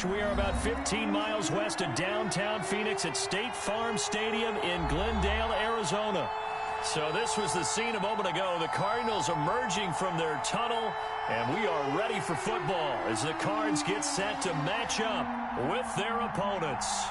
Josh, we are about 15 miles west of downtown Phoenix at State Farm Stadium in Glendale, Arizona. So this was the scene a moment ago. The Cardinals emerging from their tunnel, and we are ready for football as the Cards get set to match up with their opponents.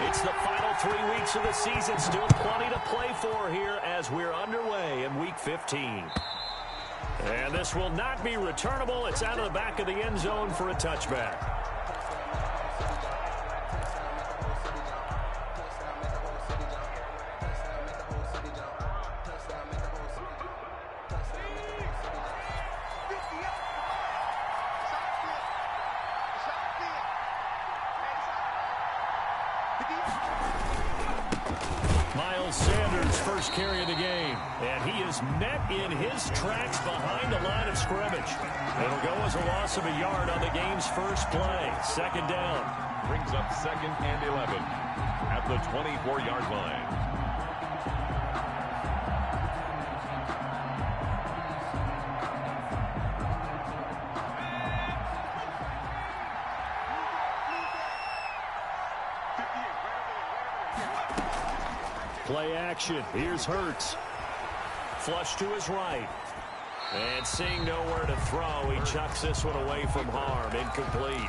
It's the final 3 weeks of the season. Still plenty to play for here as we're underway in Week 15. And this will not be returnable. It's out of the back of the end zone for a touchback. First carry of the game, and he is met in his tracks behind the line of scrimmage. It'll go as a loss of a yard on the game's first play. Second down. Brings up 2nd and 11 at the 24-yard line. Play action. Here's Hurts. Flush to his right. And seeing nowhere to throw, he chucks this one away from harm. Incomplete.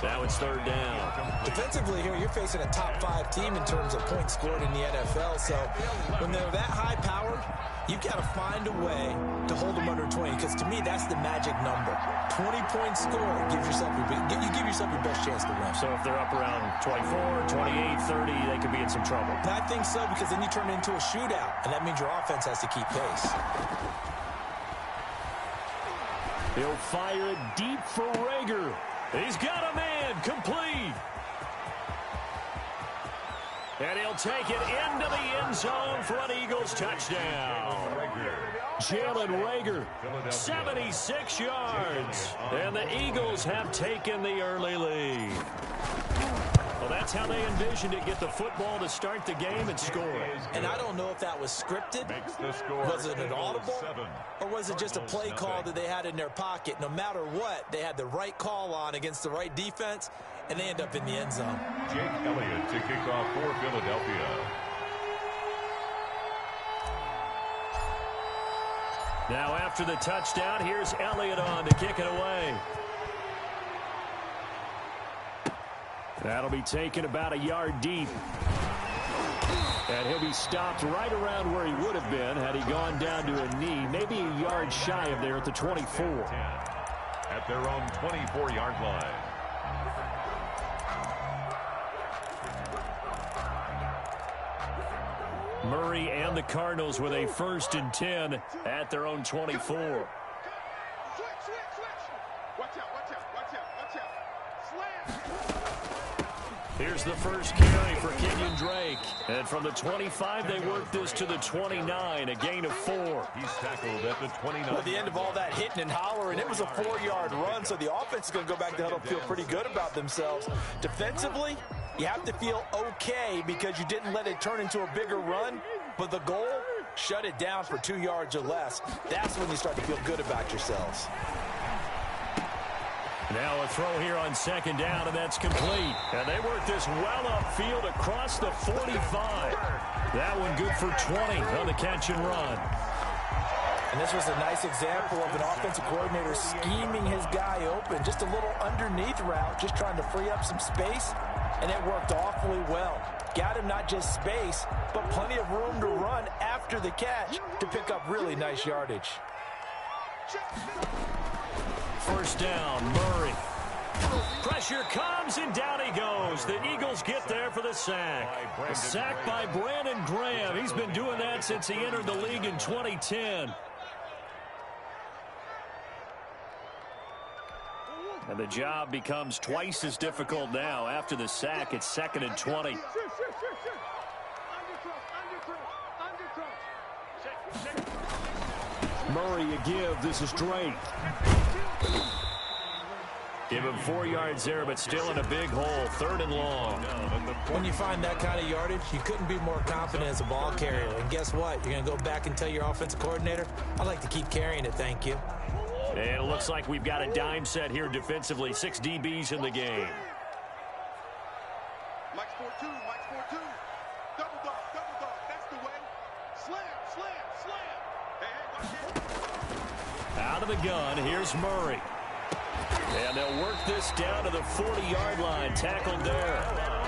Now it's third down. Defensively here, you're facing a top 5 team in terms of points scored in the NFL. So when they're that high powered, you've got to find a way to hold them under 20. Because to me, that's the magic number. 20 points scored gives yourself you give yourself your best chance to win. So if they're up around 24, 28, 30, they could be in some trouble. And I think so, because then you turn it into a shootout, and that means your offense has to keep pace. He'll fire it deep for Rager. He's got a man. Complete. And he'll take it into the end zone for an Eagles touchdown. Jalen Rager, 76 yards. And the Eagles have taken the early lead. Well, that's how they envisioned it. Get the football to start the game and score. And I don't know if that was scripted. Was it an audible? Or was it just a play call that they had in their pocket? No matter what, they had the right call on against the right defense, and they end up in the end zone. Jake Elliott to kick off for Philadelphia. Now after the touchdown, here's Elliott on to kick it away. That'll be taken about a yard deep. And he'll be stopped right around where he would have been had he gone down to a knee, maybe a yard shy of there at the 24. At their own 24-yard line. Murray and the Cardinals with a 1st and 10 at their own 24. Here's the first carry for Kenyon Drake. And from the 25, they work this to the 29, a gain of 4. He's tackled at the 29. At the end of all that hitting and hollering, it was a 4-yard run, so the offense is going to go back to huddle, feel pretty good about themselves. Defensively, you have to feel okay because you didn't let it turn into a bigger run, but the goal, shut it down for 2 yards or less. That's when you start to feel good about yourselves. Now a throw here on 2nd down, and that's complete. And they work this well upfield across the 45. That one good for 20 on the catch and run. And this was a nice example of an offensive coordinator scheming his guy open. Just a little underneath route, just trying to free up some space, and it worked awfully well. Got him not just space, but plenty of room to run after the catch to pick up really nice yardage. First down, Murray. Pressure comes, and down he goes. The Eagles get there for the sack. A sack by Brandon Graham. He's been doing that since he entered the league in 2010. And the job becomes twice as difficult now. After the sack, it's 2nd and 20. Murray a give. This is Drake. Give him 4 yards there, but still in a big hole. 3rd and long. When you find that kind of yardage, you couldn't be more confident as a ball carrier. And guess what? You're going to go back and tell your offensive coordinator, I'd like to keep carrying it, thank you. And it looks like we've got a dime set here defensively. 6 DBs in the game. Mike's 4-2, Mike's 4-2. Double dog, that's the way. Slam. Hey, watch it. Out of the gun, here's Murray. And they'll work this down to the 40-yard line. Tackled there.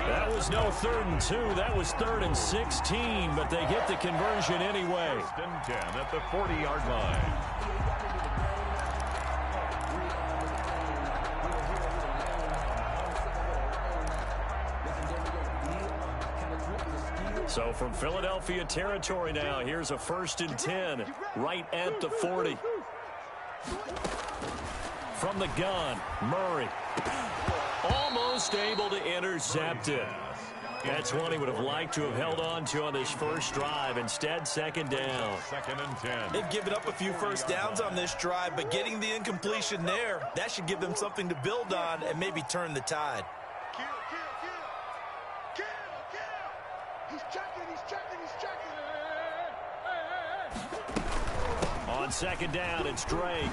That was no 3rd and 2. That was 3rd and 16, but they get the conversion anyway. 1st and 10 at the 40-yard line. So from Philadelphia territory now, here's a 1st and 10 right at the 40. From the gun, Murray. Almost able to intercept it. That's one he would have liked to have held on to on this first drive. Instead, 2nd down. 2nd and 10. They've given up a few first downs on this drive, but getting the incompletion there, that should give them something to build on and maybe turn the tide. Kill. He's checking. On 2nd down, it's Drake.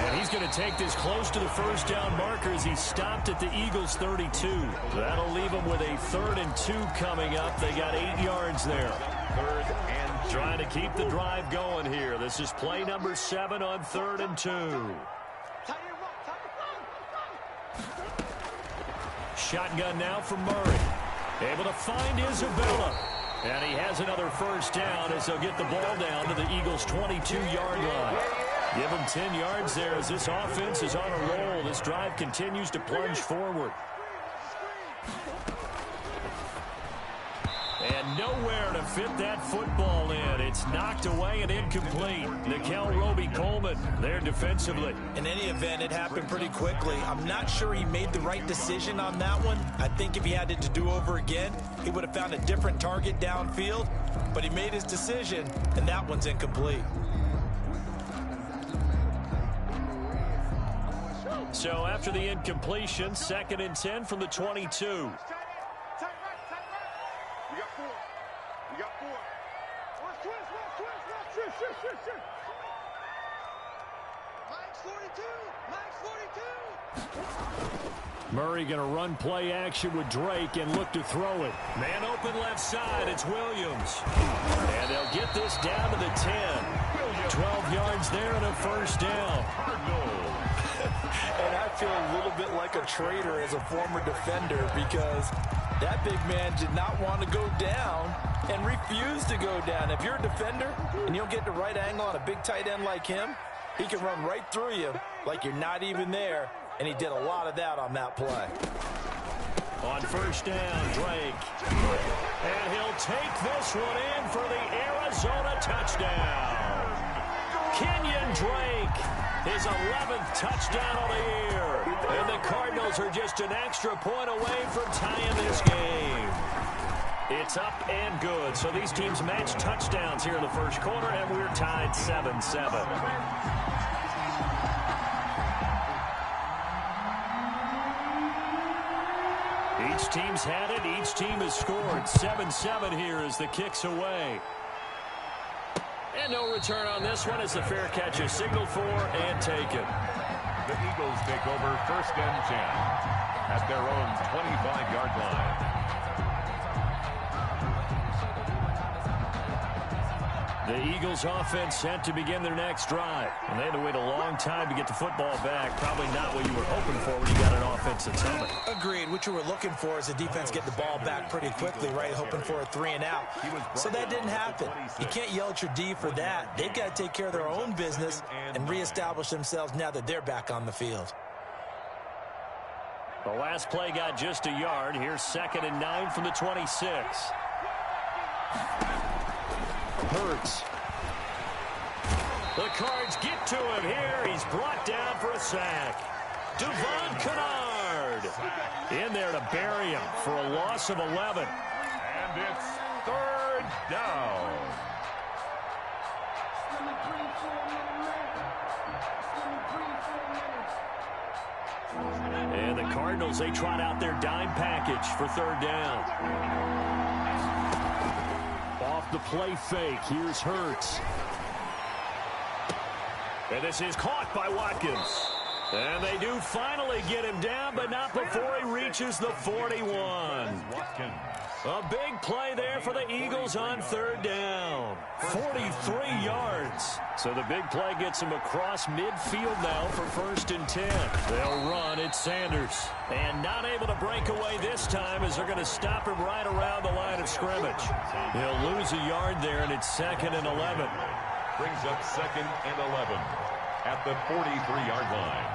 And he's going to take this close to the first down marker as he stopped at the Eagles' 32. That'll leave them with a 3rd and 2 coming up. They got 8 yards there. 3rd and 2. Trying to keep the drive going here. This is play number 7 on 3rd and 2. Shotgun now from Murray. Able to find Isabella. And he has another first down as they'll get the ball down to the Eagles' 22-yard line. Give him 10 yards there as this offense is on a roll. This drive continues to plunge forward. And nowhere to fit that football in. It's knocked away and incomplete. Nikel Roby-Coleman there defensively. In any event, it happened pretty quickly. I'm not sure he made the right decision on that one. I think if he had it to do over again, he would have found a different target downfield. But he made his decision, and that one's incomplete. So after the incompletion, 2nd and 10 from the 22. Murray going to run play action with Drake and look to throw it. Man open left side. It's Williams. And they'll get this down to the 10. 12 yards there and a first down. And I feel a little bit like a traitor as a former defender because that big man did not want to go down and refused to go down. If you're a defender and you don't get the right angle on a big tight end like him, he can run right through you like you're not even there. And he did a lot of that on that play. On first down, Drake. And he'll take this one in for the Arizona touchdown. Kenyon Drake, his 11th touchdown of the year. And the Cardinals are just an extra point away from tying this game. It's up and good. So these teams match touchdowns here in the first quarter, and we're tied 7-7. Each team's had it. Each team has scored. 7-7 here as the kick's away. And no return on this one as the fair catch is signaled for and taken. The Eagles take over 1st and 10 at their own 25-yard line. The Eagles offense set to begin their next drive. And they had to wait a long time to get the football back. Probably not what you were hoping for when you got an offense that's humming. Agreed. What you were looking for is the defense get the ball back pretty quickly, right? Hoping for a 3 and out. So that didn't happen. You can't yell at your D for that. They've got to take care of their own business and reestablish themselves now that they're back on the field. The last play got just a yard. Here's 2nd and 9 from the 26. Hurts. The Cards get to him here. He's brought down for a sack. Devon Kennard in there to bury him for a loss of 11. And it's 3rd down. And the Cardinals, they trot out their dime package for third down. Off the play fake, here's Hurts. And this is caught by Watkins. And they do finally get him down, but not before he reaches the 41. A big play there for the Eagles on third down. 43 yards. So the big play gets him across midfield now for 1st and 10. They'll run. It's Sanders. And not able to break away this time as they're going to stop him right around the line of scrimmage. He'll lose a yard there, and it's 2nd and 11. Brings up 2nd and 11 at the 43-yard line.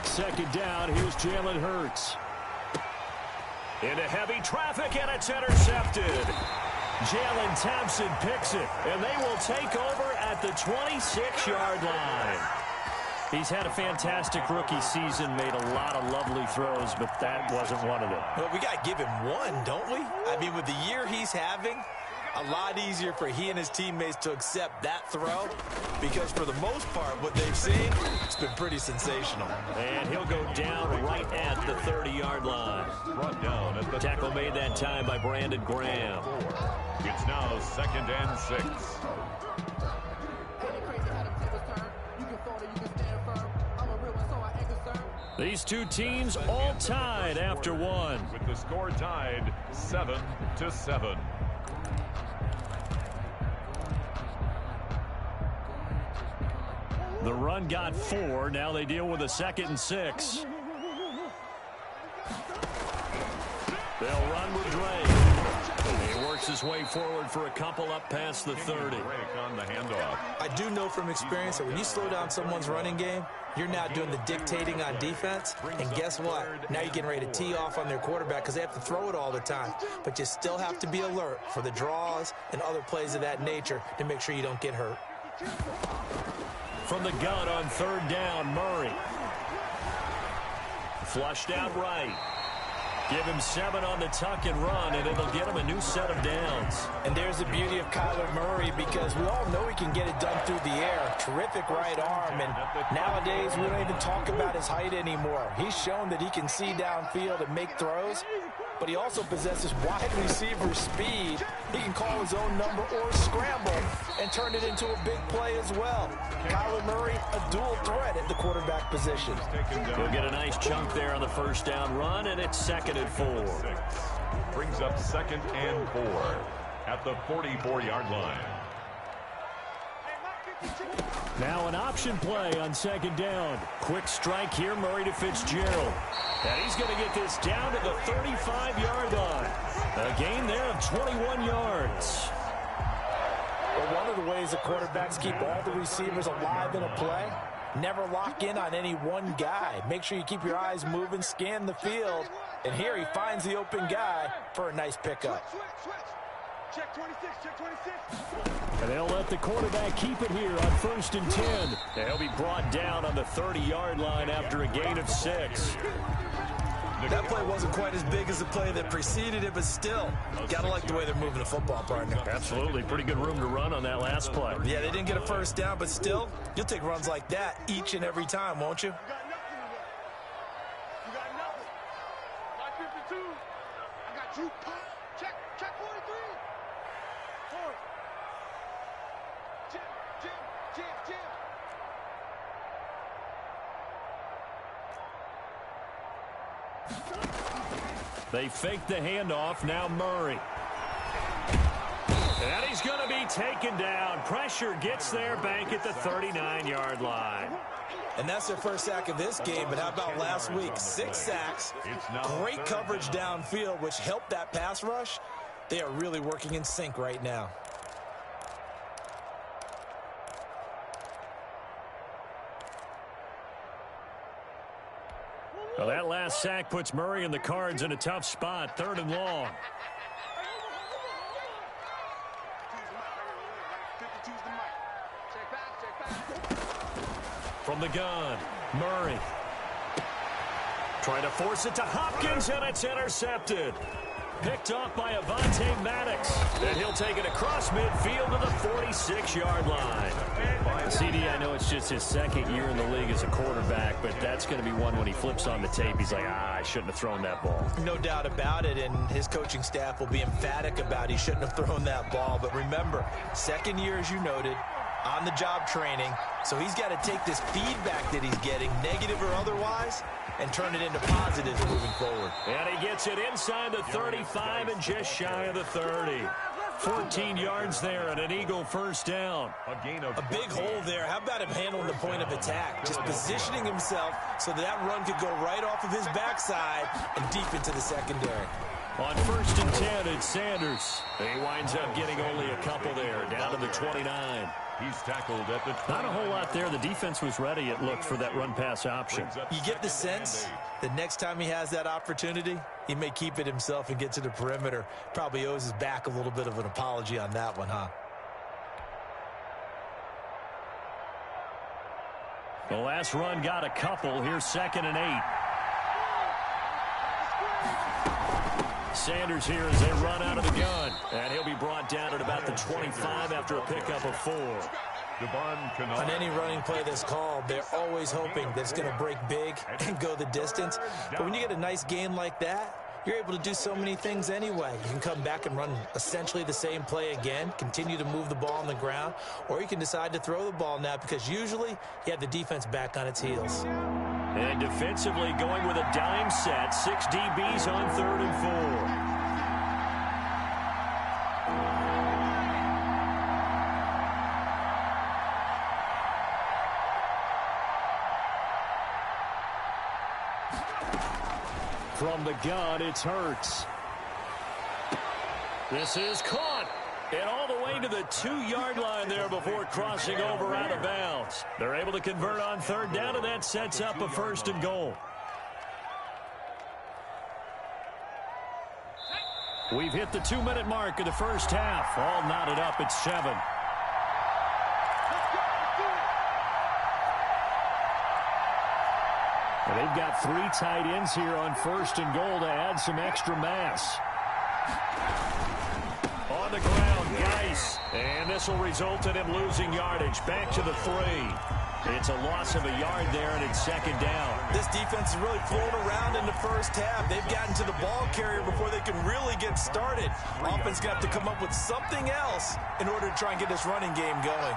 2nd down. Here's Jalen Hurts. Into heavy traffic, and it's intercepted. Jalen Thompson picks it, and they will take over at the 26-yard line. He's had a fantastic rookie season, made a lot of lovely throws, but that wasn't one of them. Well, we got to give him one, don't we? I mean, with the year he's having, a lot easier for he and his teammates to accept that throw, because for the most part, what they've seen, it's been pretty sensational. And he'll go down right at the 30-yard line. Brought down at the tackle made that time by Brandon Graham. It's now 2nd and 6. These two teams all tied after one. With the score tied 7-7. The run got 4. Now they deal with a 2nd and 6. They'll run with Drake. He works his way forward for a couple up past the 30. On the handoff. I do know from experience that when you slow down someone's running game, you're now doing the dictating on defense. And guess what? Now you're getting ready to tee off on their quarterback because they have to throw it all the time. But you still have to be alert for the draws and other plays of that nature to make sure you don't get hurt. From the gun on 3rd down, Murray. Flushed out right. Give him 7 on the tuck and run, and it'll get him a new set of downs. And there's the beauty of Kyler Murray, because we all know he can get it done through the air. Terrific right arm, and nowadays we don't even talk about his height anymore. He's shown that he can see downfield and make throws, but he also possesses wide receiver speed. He can call his own number or scramble and turn it into a big play as well. Kyler Murray, a dual threat at the quarterback position. He'll get a nice chunk there on the 1st down run, and it's 2nd and 4. Brings up 2nd and 4 at the 44-yard line. Now an option play on 2nd down. Quick strike here, Murray to Fitzgerald. And he's going to get this down to the 35-yard line. A gain there of 21 yards. Well, one of the ways the quarterbacks keep all the receivers alive in a play, never lock in on any one guy. Make sure you keep your eyes moving, scan the field. And here he finds the open guy for a nice pickup. Check 26, check 26. And they'll let the quarterback keep it here on 1st and 10. And he'll be brought down on the 30-yard line after a gain of 6. That play wasn't quite as big as the play that preceded it, but still, gotta like the way they're moving the football, partner. Absolutely. Pretty good room to run on that last play. Yeah, they didn't get a 1st down, but still, you'll take runs like that each and every time, won't you? You got nothing. My 52. I got you. Check 43. Forward. Jim. They fake the handoff. Now Murray. And he's going to be taken down. Pressure gets there back at the 39-yard line. And that's their first sack of this game, but how about last week? 6 sacks, great coverage downfield, which helped that pass rush. They are really working in sync right now. Well, that last sack puts Murray and the Cards in a tough spot. 3rd and long. From the gun, Murray. Trying to force it to Hopkins, and it's intercepted. Picked off by Avonte Maddox. And he'll take it across midfield to the 46-yard line. CD, I know it's just his second year in the league as a quarterback, but that's going to be one when he flips on the tape. He's like, I shouldn't have thrown that ball. No doubt about it, and his coaching staff will be emphatic about he shouldn't have thrown that ball. But remember, second year, as you noted, on-the-job training, so he's got to take this feedback that he's getting, negative or otherwise, and turn it into positives moving forward. And he gets it inside the 35 and just shy of the 30. 14 yards there and an Eagle first down. A big hole there. How about him handling the point of attack? Just positioning himself so that run could go right off of his backside and deep into the secondary. On 1st and 10, it's Sanders. He winds up getting only a couple there, down to the 29. He's tackled at the 29. Not a whole lot there. The defense was ready, it looked, for that run-pass option. You get the sense that next time he has that opportunity, he may keep it himself and get to the perimeter. Probably owes his back a little bit of an apology on that one, huh? The last run got a couple. Here's 2nd and 8. Sanders here as they run out of the gun. And he'll be brought down at about the 25 after a pickup of 4. On any running play that's called, they're always hoping that it's going to break big and go the distance. But when you get a nice gain like that, you're able to do so many things anyway. You can come back and run essentially the same play again, continue to move the ball on the ground, or you can decide to throw the ball now because usually you have the defense back on its heels. And defensively going with a dime set. 6 DBs on 3rd and 4. From the gun, it's Hurts. This is caught. And all the way to the 2-yard line there before crossing over out of bounds. They're able to convert on 3rd down, and that sets up a 1st and goal. We've hit the 2-minute mark of the first half. All knotted up at 7. And they've got 3 tight ends here on 1st and goal to add some extra mass. On the ground, Geis. And this will result in him losing yardage. Back to the 3. It's a loss of a yard there, and it's 2nd down. This defense is really flown around in the first half. They've gotten to the ball carrier before they can really get started. Offense got to come up with something else in order to try and get this running game going.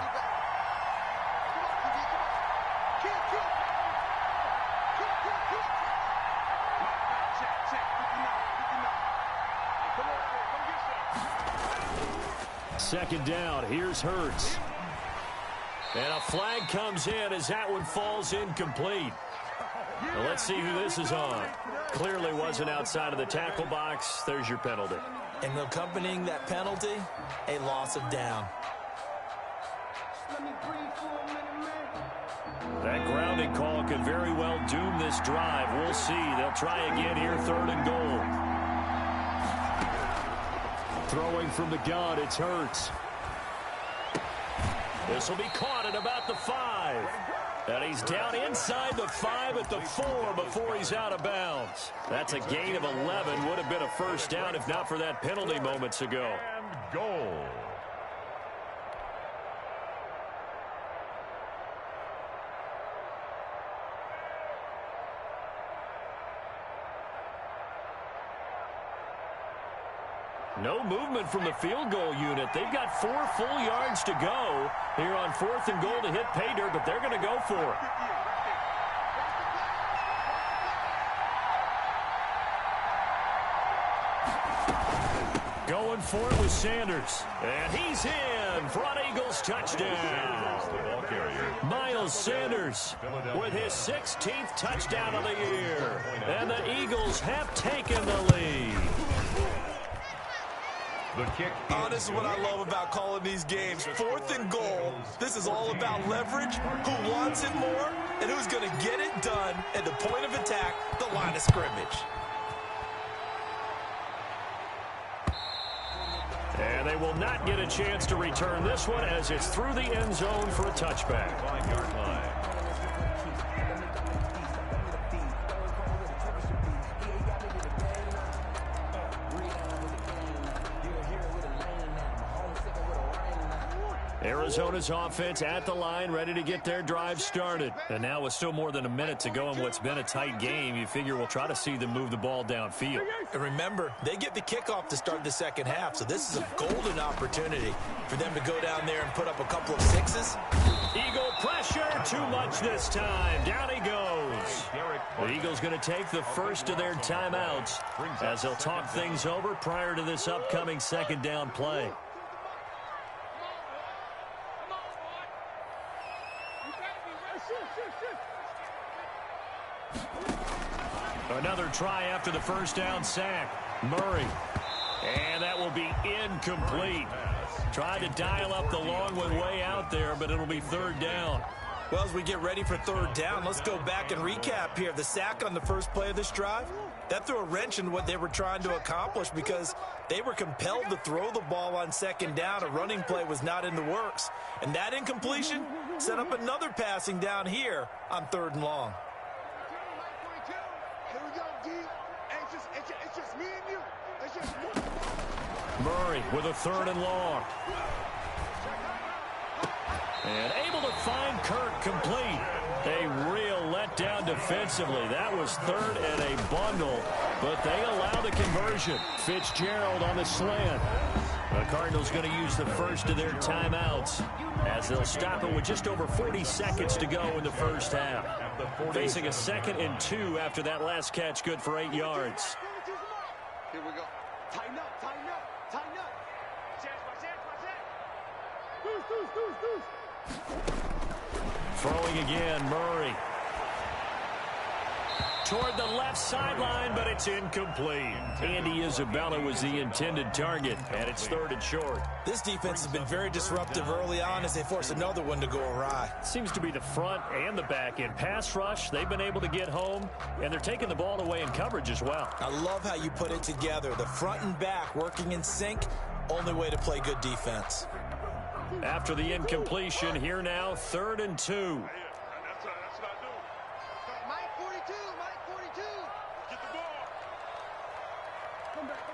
Second down, here's Hurts. And a flag comes in as that one falls incomplete. Now let's see who this is on. Clearly wasn't outside of the tackle box. There's your penalty. And accompanying that penalty, a loss of down. That grounding call could very well doom this drive. We'll see. They'll try again here, 3rd and goal. Throwing from the gun, it's Hurts. This will be caught at about the 5. And he's down inside the 5 at the 4 before he's out of bounds. That's a gain of 11. Would have been a 1st down if not for that penalty moments ago. And goal. No movement from the field goal unit. They've got 4 full yards to go here on 4th and goal to hit pay dirt, but they're going to go for it. Going for it with Sanders. And he's in for an Eagles touchdown. Miles Sanders with his 16th touchdown of the year. And the Eagles have taken the lead. This is what I love about calling these games. 4th and goal. This is all about leverage, who wants it more, and who's going to get it done at the point of attack, the line of scrimmage. And they will not get a chance to return this one as it's through the end zone for a touchback. 5-yard line. Arizona's offense at the line, ready to get their drive started. And now with still more than a minute to go in what's been a tight game, you figure we'll try to see them move the ball downfield. And remember, they get the kickoff to start the second half, so this is a golden opportunity for them to go down there and put up a couple of sixes. Eagle pressure, too much this time. Down he goes. The Eagles going to take the first of their timeouts as they'll talk things over prior to this upcoming second down play. Another try after the first down sack. Murray. And that will be incomplete. Tried to dial up the long one way out there, but it'll be third down. Well, as we get ready for third down, let's go back and recap here. The sack on the first play of this drive, that threw a wrench in what they were trying to accomplish because they were compelled to throw the ball on second down. A running play was not in the works. And that incompletion set up another passing down here on third and long. Here we go, D. It's just me and you. It's just one. Murray with a third and long. And able to find Kirk complete. A real letdown defensively. That was third and a bundle, but they allow the conversion. Fitzgerald on the slant. The Cardinals going to use the first of their timeouts as they'll stop it with just over 40 seconds to go in the first half. Facing a 2nd and 2 after that last catch, good for 8 yards. Here we go. Tighten up, tighten up, tighten up. Throwing again, Murray. Toward the left sideline, but it's incomplete. Andy Isabella was the intended target, and it's third and short. This defense has been very disruptive early on as they force another one to go awry. Seems to be the front and the back end. Pass rush, they've been able to get home, and they're taking the ball away in coverage as well. I love how you put it together. The front and back working in sync, only way to play good defense. After the incompletion, here now, 3rd and 2. That's what I do. Mike 42, Mike 42. Get the ball. Come back.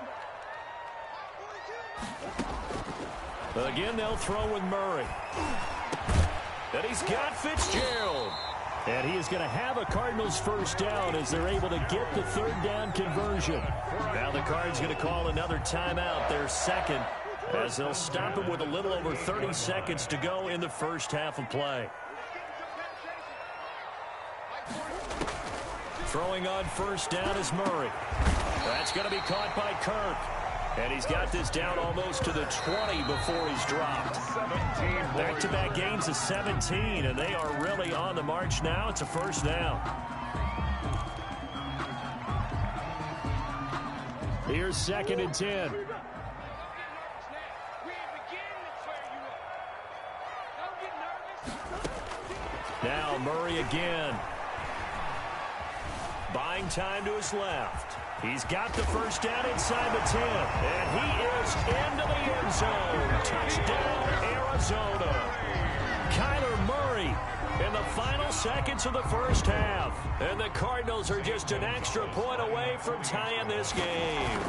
Mike 42. Again, they'll throw with Murray. And he's got Fitzgerald. And he is going to have a Cardinals first down as they're able to get the third down conversion. Now the Cards going to call another timeout, their second, as they'll stop it with a little over 30 seconds to go in the first half of play. Throwing on first down is Murray. That's going to be caught by Kirk. And he's got this down almost to the 20 before he's dropped. Back-to-back gains of 17, and they are really on the march now. It's a first down. Here's 2nd and 10. Now Murray again. Buying time to his left. He's got the first down inside the 10. And he is into the end zone. Touchdown, Arizona. Kyler Murray in the final seconds of the first half. And the Cardinals are just an extra point away from tying this game.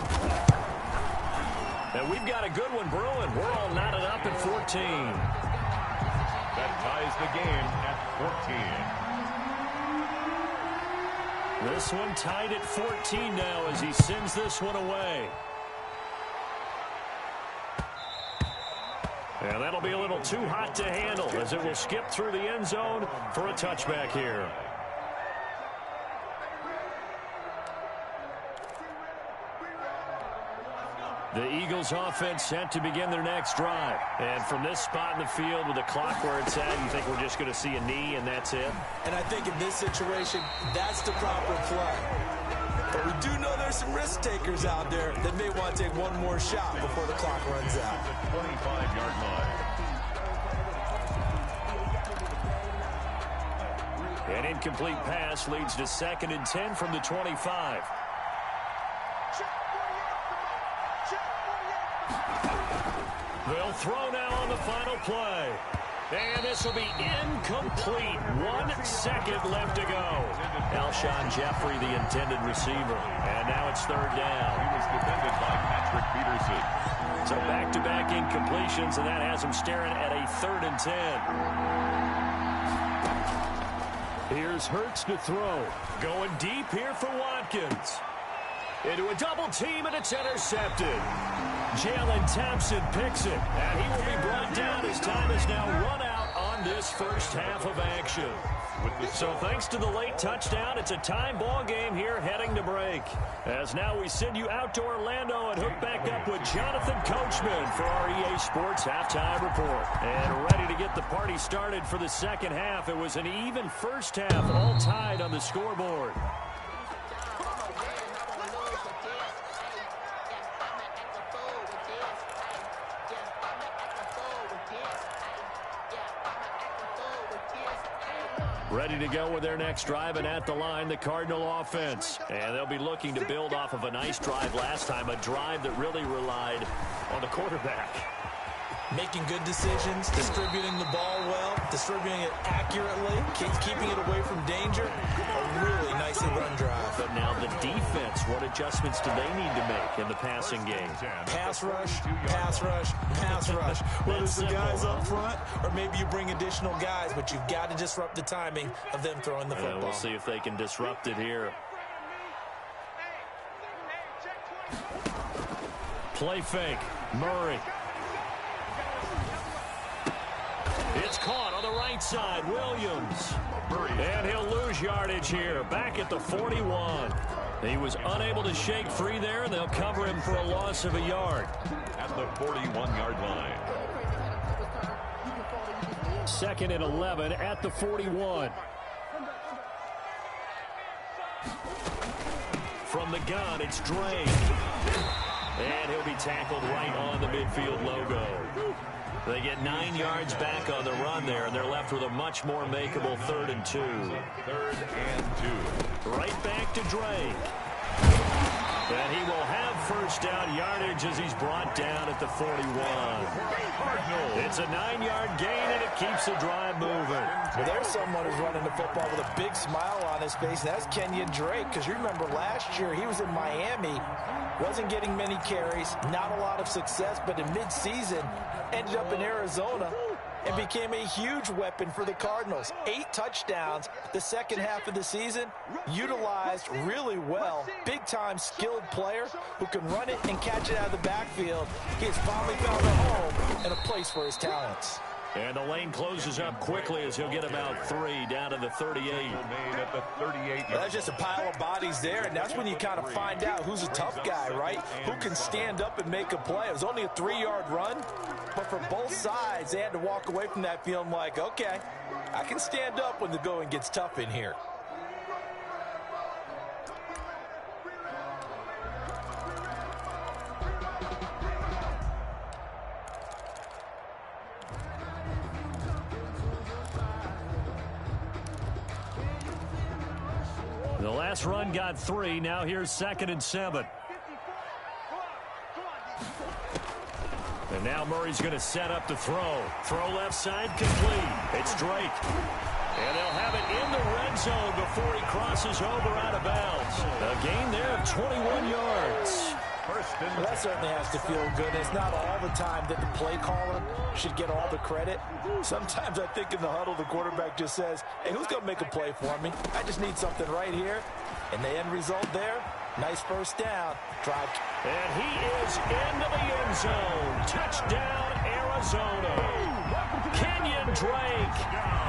And we've got a good one brewing. We're all knotted up at 14. That ties the game at 14. This one tied at 14 now as he sends this one away. And that'll be a little too hot to handle as it will skip through the end zone for a touchback here. The Eagles offense set to begin their next drive. And from this spot in the field with the clock where it's at, you think we're just going to see a knee and that's it? And I think in this situation, that's the proper play. But we do know there's some risk takers out there that may want to take one more shot before the clock runs out. 25-yard line. An incomplete pass leads to 2nd and 10 from the 25. They'll throw now on the final play. And this will be incomplete. 1 second left to go. Alshon Jeffrey, the intended receiver. And now it's third down. He was defended by Patrick Peterson. So back-to-back incompletions, and that has him staring at a 3rd and 10. Here's Hurts to throw. Going deep here for Watkins. Into a double team, and it's intercepted. Jalen Thompson picks it, and he will be brought down as time is now run out on this first half of action. So thanks to the late touchdown, it's a time ball game here heading to break. As now we send you out to Orlando and hook back up with Jonathan Coachman for our EA Sports Halftime Report. And ready to get the party started for the second half. It was an even first half, all tied on the scoreboard. Ready to go with their next drive, and at the line, the Cardinal offense. And they'll be looking to build off of a nice drive last time, a drive that really relied on the quarterback. Making good decisions, distributing the ball well, distributing it accurately, keeping it away from danger. A really nicely run drive. But now the defense, what adjustments do they need to make in the passing game? Pass rush, pass rush, pass rush. Whether it's the guys up front or maybe you bring additional guys, but you've got to disrupt the timing of them throwing the football. We'll see if they can disrupt it here. Play fake. Murray. It's caught on the right side. Williams. And he'll lose yardage here. Back at the 41. He was unable to shake free there, and they'll cover him for a loss of a yard. At the 41-yard line. 2nd and 11 at the 41. From the gun, it's Drake. And he'll be tackled right on the midfield logo. They get 9 yards back on the run there, and they're left with a much more makeable 3rd and 2. 3rd and 2. Right back to Drake. And he will have first down yardage as he's brought down at the 41. It's a 9-yard gain, and it keeps the drive moving. Well, there's someone who's running the football with a big smile on his face, and that's Kenyon Drake, because you remember last year he was in Miami, wasn't getting many carries, not a lot of success, but in midseason ended up in Arizona and became a huge weapon for the Cardinals. 8 touchdowns the second half of the season, utilized really well. Big-time skilled player who can run it and catch it out of the backfield. He has finally found a home and a place for his talents. And the lane closes up quickly as he'll get about 3 down to the 38. Made at the 38. Well, that's just a pile of bodies there, and that's when you kind of find out who's a tough guy, right? Who can stand up and make a play. It was only a 3-yard run, but for both sides, they had to walk away from that feeling like, okay, I can stand up when the going gets tough in here. The last run got 3. Now here's 2nd and 7. And now Murray's going to set up the throw. Throw left side complete. It's Drake. And they'll have it in the red zone before he crosses over out of bounds. A gain there of 21 yards. Well, that certainly has to feel good. It's not all the time that the play caller should get all the credit. Sometimes I think in the huddle, the quarterback just says, hey, who's going to make a play for me? I just need something right here. And the end result there, nice first down. Drive. And he is into the end zone. Touchdown, Arizona. Kenyon Drake.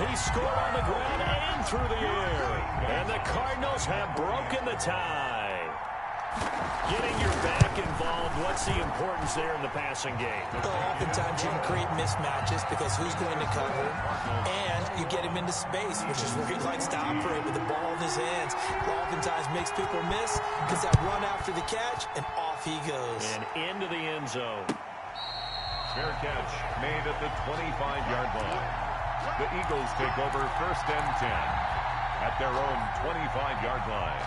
He scored on the ground and through the air. And the Cardinals have broken the tie. Getting your back involved, what's the importance there in the passing game? Well, oftentimes you can create mismatches because who's going to cover, and you get him into space, which is where he likes to operate with the ball in his hands. It oftentimes makes people miss because that run after the catch, and off he goes. And into the end zone. Fair catch made at the 25-yard line. The Eagles take over 1st and 10 at their own 25-yard line.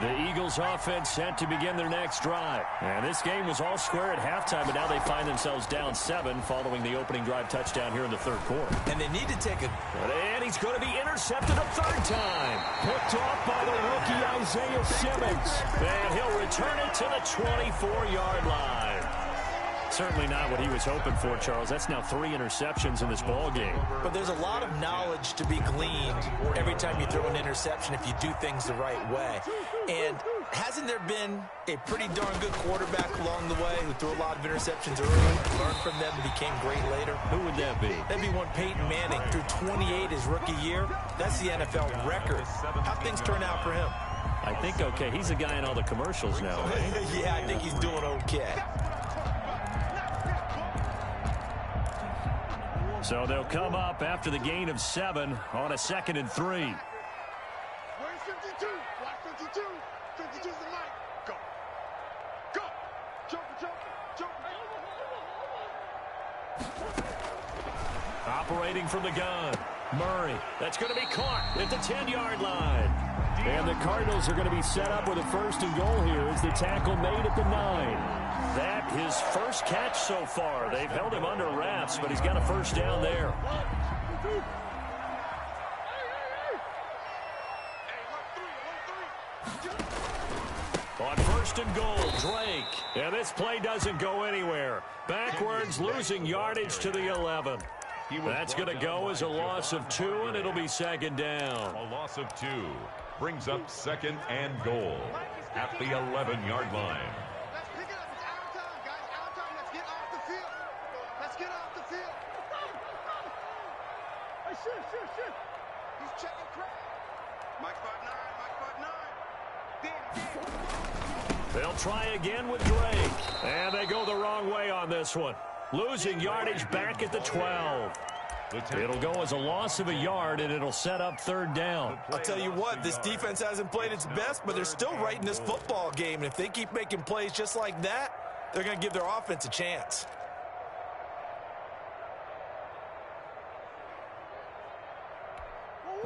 The Eagles offense set to begin their next drive. And this game was all square at halftime, but now they find themselves down 7 following the opening drive touchdown here in the third quarter. And they need to take a... And he's going to be intercepted a third time. Picked off by the rookie Isaiah Simmons. And he'll return it to the 24-yard line. Certainly not what he was hoping for, Charles. That's now 3 interceptions in this ball game. But there's a lot of knowledge to be gleaned every time you throw an interception if you do things the right way. And hasn't there been a pretty darn good quarterback along the way who threw a lot of interceptions early, learned from them, and became great later? Who would that be? That'd be one Peyton Manning. Threw 28 his rookie year. That's the NFL record. How things turn out for him? I think okay. He's a guy in all the commercials now, right? Yeah, I think he's doing okay. So they'll come up after the gain of 7 on a 2nd and 3. Where's 52? Watch 52. 52's the mic. Go. Go. Jump. Operating from the gun. Murray. That's going to be caught at the 10-yard line. And the Cardinals are going to be set up with a 1st and goal here as the tackle made at the 9. That his first catch so far. They've held him under wraps, but he's got a 1st down there. On 1st and goal, Drake. And this play doesn't go anywhere. Backwards, losing yardage to the 11. That's going to go as a loss of 2, and it'll be 2nd down. A loss of 2 brings up 2nd and goal at the 11-yard line. Let's pick it up. It's our time, guys. Our time. Let's get off the field. Let's get off the field. Hey, shoot. He's checking crap. Mike 5'9". They'll try again with Drake. And they go the wrong way on this one. Losing yardage back at the 12. It'll go as a loss of a yard, and it'll set up 3rd down. I'll tell you what, this defense hasn't played its best, but they're still right in this football game. And if they keep making plays just like that, they're going to give their offense a chance.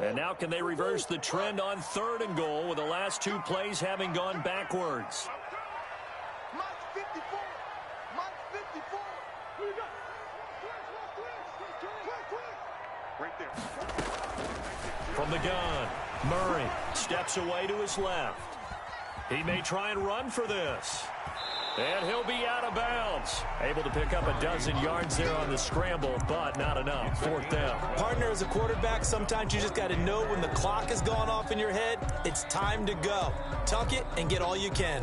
And now can they reverse the trend on 3rd and goal with the last 2 plays having gone backwards? Mike 54. Mike 54. Who you got? Right there. From the gun, Murray steps away to his left. He may try and run for this. And he'll be out of bounds. Able to pick up a dozen yards there on the scramble, but not enough. 4th down. Partner, as a quarterback, sometimes you just got to know when the clock has gone off in your head, it's time to go. Tuck it and get all you can.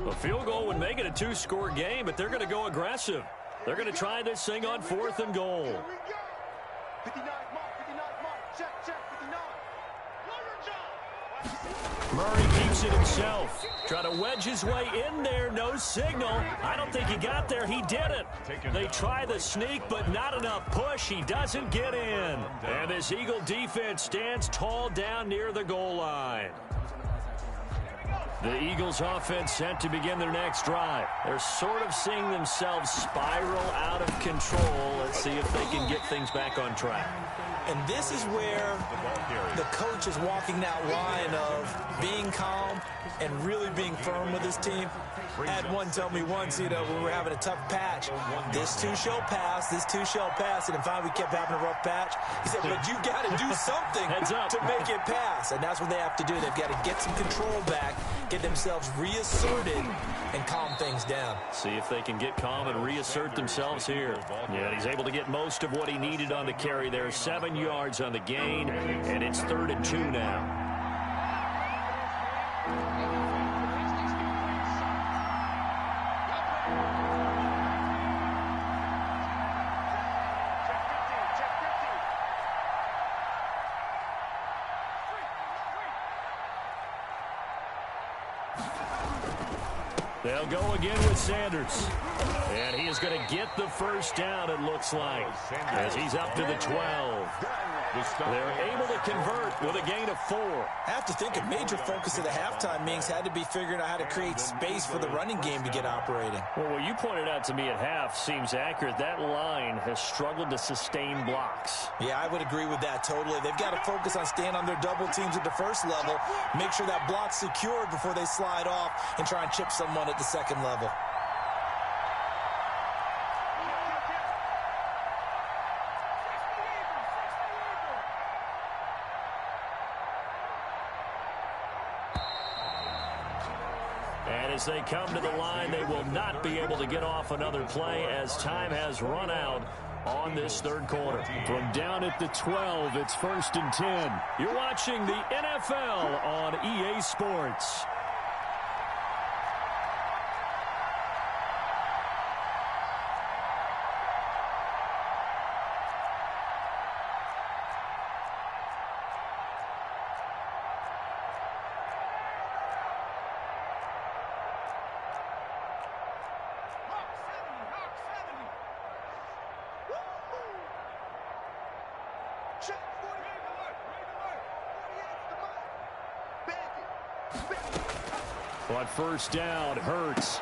A field goal would make it a 2-score game, but they're going to go aggressive. They're going to try this thing on 4th and goal. Here we go. 59 mark. Check. 59. Murray keeps it himself. Try to wedge his way in there. No signal. I don't think he got there. He didn't. They try the sneak, but not enough push. He doesn't get in. And this Eagle defense stands tall down near the goal line. The Eagles offense set to begin their next drive. They're sort of seeing themselves spiral out of control. Let's see if they can get things back on track. And this is where the coach is walking that line of being calm and really being firm with his team. I had one tell me once, when we were having a tough patch, this too shall pass, and then finally we kept having a rough patch. He said, but you got to do something to make it pass. And that's what they have to do. They've got to get some control back, get themselves reasserted, and calm things down. See if they can get calm and reassert themselves here. Yeah, he's able to get most of what he needed on the carry there. 7 yards on the gain, and it's 3rd and 2 now. They'll go again with Sanders. And he is going to get the 1st down, it looks like, as he's up to the 12. They're able to convert with a gain of 4. I have to think a major focus of the halftime meetings had to be figuring out how to create space for the running game to get operating. Well, what you pointed out to me at half seems accurate. That line has struggled to sustain blocks. Yeah, I would agree with that totally. They've got to focus on staying on their double teams at the first level, make sure that block's secured before they slide off and try and chip someone at the second level. And as they come to the line, they will not be able to get off another play as time has run out on this third quarter. From down at the 12, it's 1st and 10. You're watching the NFL on EA Sports. On first down, Hurts.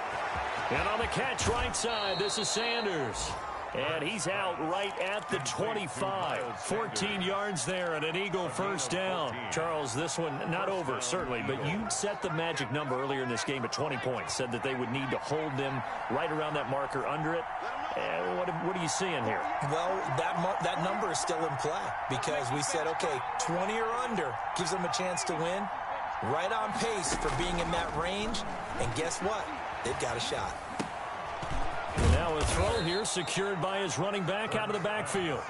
And on the catch right side, this is Sanders. And he's out right at the 25. 14 yards there and an Eagle first down. Charles, this one not over, certainly, but you set the magic number earlier in this game at 20 points. Said that they would need to hold them right around that marker under it. What are you seeing here? Well, that number is still in play because we said, okay, 20 or under gives them a chance to win. Right on pace for being in that range. And guess what? They've got a shot. And now a throw here secured by his running back out of the backfield.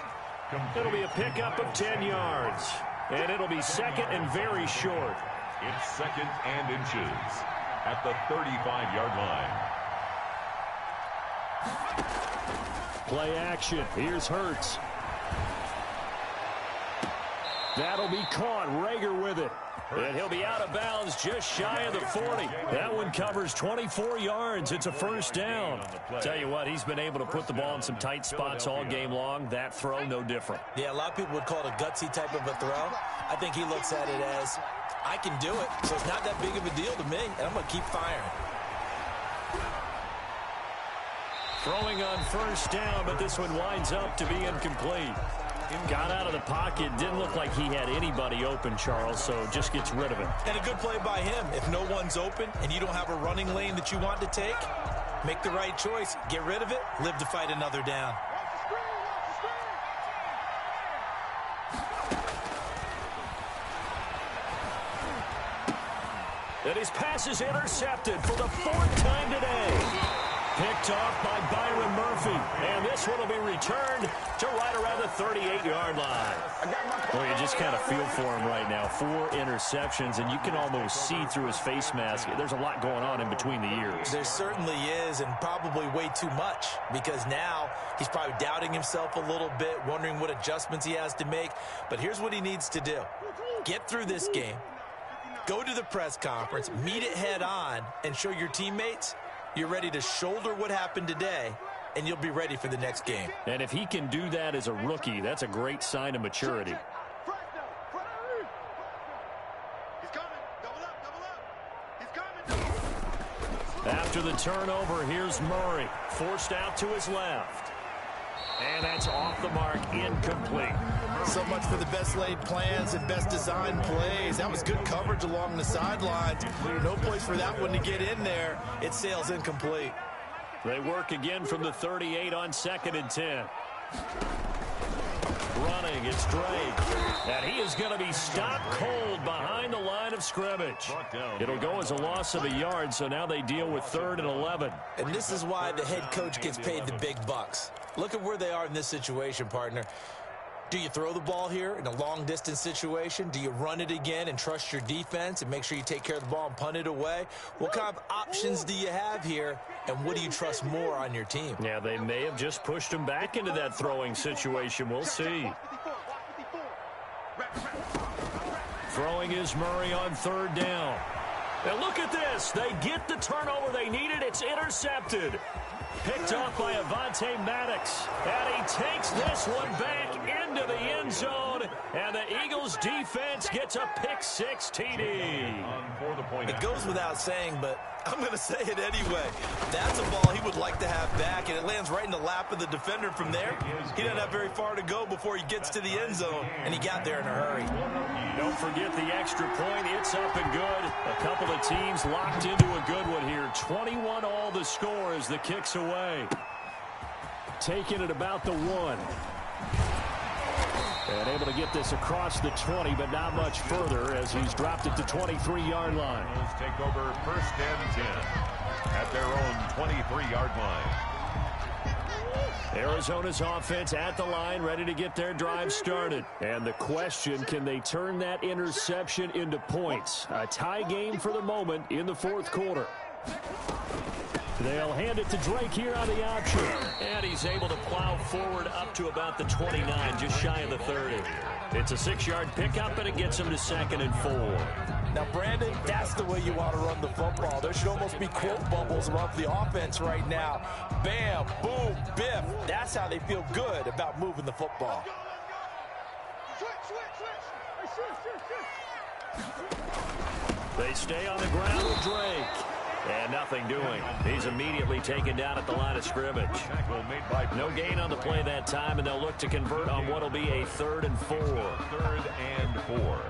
It'll be a pickup of 10 yards. And it'll be second and very short. It's second and inches at the 35-yard line. Play action. Here's Hurts. That'll be caught. Rager with it. And he'll be out of bounds just shy of the 40. That one covers 24 yards. It's a first down. Tell you what, he's been able to put the ball in some tight spots all game long. That throw, no different. Yeah, a lot of people would call it a gutsy type of a throw. I think he looks at it as, I can do it, so it's not that big of a deal to me, and I'm going to keep firing. Throwing on first down, but this one winds up to be incomplete. Got out of the pocket. Didn't look like he had anybody open, Charles, so just gets rid of it. And a good play by him. If no one's open and you don't have a running lane that you want to take, make the right choice. Get rid of it. Live to fight another down. And his pass is intercepted for the 4th time today. Picked off by Byron Murphy. And this one will be returned to right around the 38-yard line. Well, you just kind of feel for him right now. 4 interceptions, and you can almost see through his face mask. There's a lot going on in between the ears. There certainly is, and probably way too much, because now he's probably doubting himself a little bit, wondering what adjustments he has to make. But here's what he needs to do. Get through this game. Go to the press conference, meet it head on, and show your teammates you're ready to shoulder what happened today, and you'll be ready for the next game. And if he can do that as a rookie, that's a great sign of maturity. After the turnover, here's Murray, forced out to his left. And that's off the mark, incomplete. So much for the best laid plans and best designed plays. That was good coverage along the sidelines. No place for that one to get in there. It sails incomplete. They work again from the 38 on 2nd and 10. Running, it's Drake. And he is going to be stopped cold behind the line of scrimmage. It'll go as a loss of a yard, so now they deal with 3rd and 11. And this is why the head coach gets paid the big bucks. Look at where they are in this situation, partner. Do you throw the ball here in a long-distance situation? Do you run it again and trust your defense and make sure you take care of the ball and punt it away? What kind of options do you have here, and what do you trust more on your team? Yeah, they may have just pushed him back into that throwing situation. We'll see. Throwing is Murray on 3rd down. And look at this. They get the turnover they needed. It's intercepted. Picked off by Avonte Maddox. And he takes this one back into the end zone. And the Eagles defense gets a pick-6 TD. It goes without saying, but I'm going to say it anyway. That's a ball he would like to have back, and it lands right in the lap of the defender from there. He doesn't have very far to go before he gets to the end zone, and he got there in a hurry. Don't forget the extra point. It's up and good. A couple of teams locked into a good one here. 21 all the score as the kick's away. Taking it about the 1. And able to get this across the 20, but not much further as he's dropped it to 23-yard line. Take over first and 10 at their own 23-yard line. Arizona's offense at the line, ready to get their drive started. And the question, can they turn that interception into points? A tie game for the moment in the fourth quarter. They'll hand it to Drake here on the option. And he's able to plow forward up to about the 29, just shy of the 30. It's a 6-yard pickup, and it gets him to 2nd and 4. Now, Brandon, that's the way you want to run the football. There should almost be quote bubbles above the offense right now. Bam, boom, biff. That's how they feel good about moving the football. They stay on the ground with Drake. And nothing doing. He's immediately taken down at the line of scrimmage. No gain on the play that time, and they'll look to convert on what will be a 3rd and 4. 3rd and 4.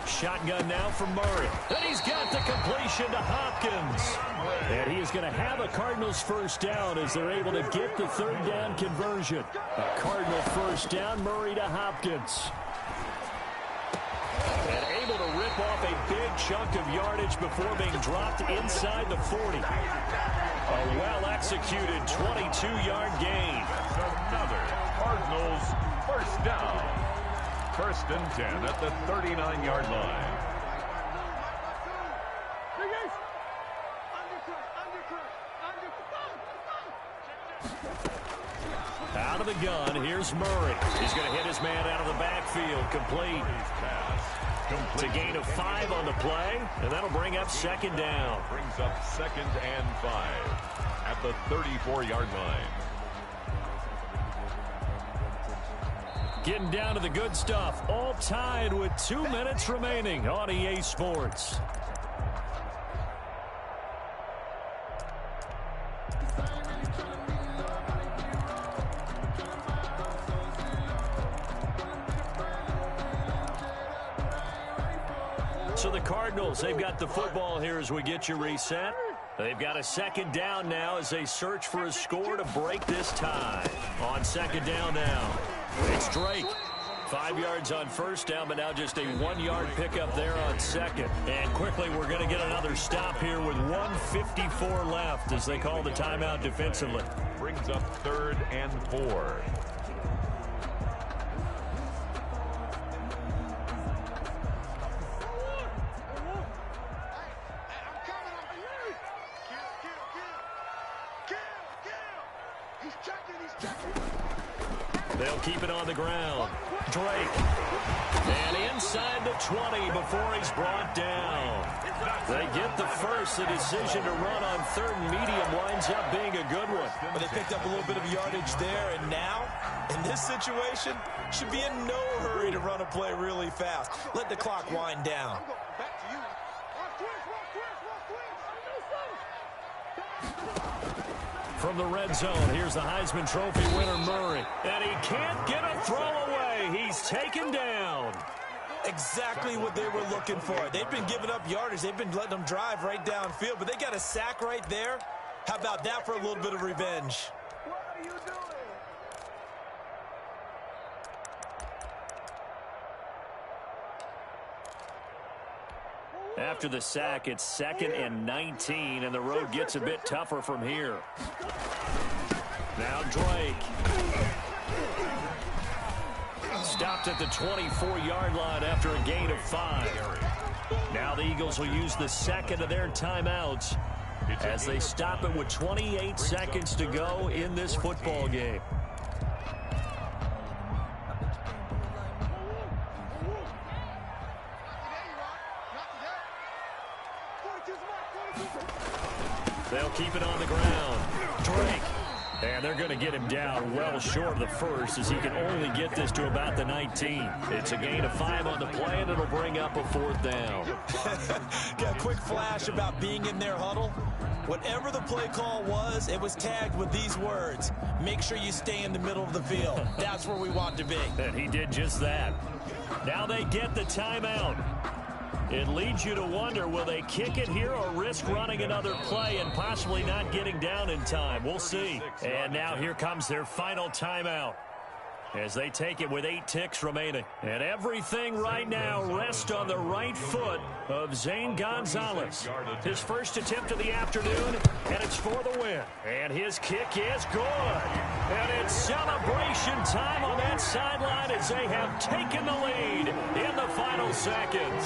Shotgun now from Murray. And he's got the completion to Hopkins. And he is going to have a Cardinals first down as they're able to get the 3rd down conversion. A Cardinal first down, Murray to Hopkins. And able to rip off a big chunk of yardage before being dropped inside the 40. A well-executed 22-yard gain. Another Cardinals first down. 1st and 10 at the 39-yard line. Out of the gun, here's Murray. He's going to hit his man out of the backfield. Complete. It's a gain of 5 on the play, and that'll bring up 2nd down. Brings up 2nd and 5 at the 34-yard line. Getting down to the good stuff. All tied with 2 minutes remaining on EA Sports. So the Cardinals, they've got the football here as we get you reset. They've got a 2nd down now as they search for a score to break this tie. On 2nd down now, it's Drake. 5 yards on first down, but now just a 1-yard pickup there on 2nd. And quickly, we're going to get another stop here with 1:54 left as they call the timeout defensively. Brings up 3rd and 4. They'll keep it on the ground. Drake. And inside the 20 before he's brought down. They get the first. The decision to run on 3rd and medium winds up being a good one. But they picked up a little bit of yardage there, and now, in this situation, should be in no hurry to run a play really fast. Let the clock wind down. From the red zone, here's the Heisman Trophy winner, Murray. And he can't get a throw away. He's taken down. Exactly what they were looking for. They've been giving up yardage. They've been letting them drive right downfield, but they got a sack right there. How about that for a little bit of revenge? What are you doing? After the sack, it's 2nd and 19, and the road gets a bit tougher from here. Now Drake. Stopped at the 24-yard line after a gain of 5. Now the Eagles will use the 2nd of their timeouts as they stop it with 28 seconds to go in this football game. They'll keep it on the ground. Drake. And they're going to get him down well short of the first as he can only get this to about the 19. It's a gain of 5 on the play, and it'll bring up a 4th down. Got a quick flash about being in their huddle. Whatever the play call was, it was tagged with these words: make sure you stay in the middle of the field. That's where we want to be. And he did just that. Now they get the timeout. It leads you to wonder, will they kick it here or risk running another play and possibly not getting down in time? We'll see. And now here comes their final timeout as they take it with 8 ticks remaining. And everything right now rests on the right foot of Zane Gonzalez. His first attempt of the afternoon, and it's for the win. And his kick is good. And it's celebration time on that sideline as they have taken the lead in the final seconds.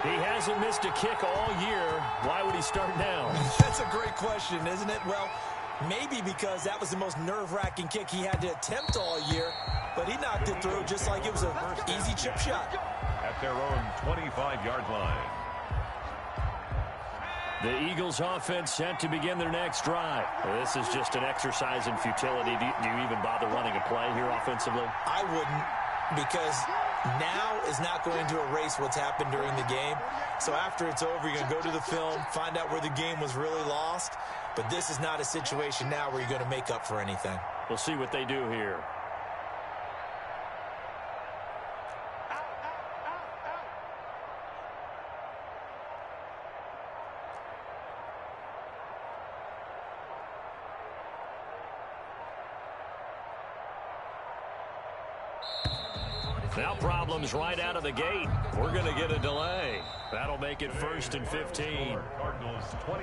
He hasn't missed a kick all year. Why would he start now? That's a great question, isn't it? Well, maybe because that was the most nerve-wracking kick he had to attempt all year, but he knocked it through just like it was an easy chip shot. At their own 25-yard line. The Eagles offense set to begin their next drive. This is just an exercise in futility. Do you even bother running a play here offensively? I wouldn't, because now is not going to erase what's happened during the game. So after it's over, you're going to go to the film, find out where the game was really lost. But this is not a situation now where you're going to make up for anything. We'll see what they do here. Now problems right out of the gate. We're going to get a delay. That'll make it 1st and 15.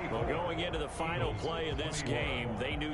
Well, going into the final play of this game, they knew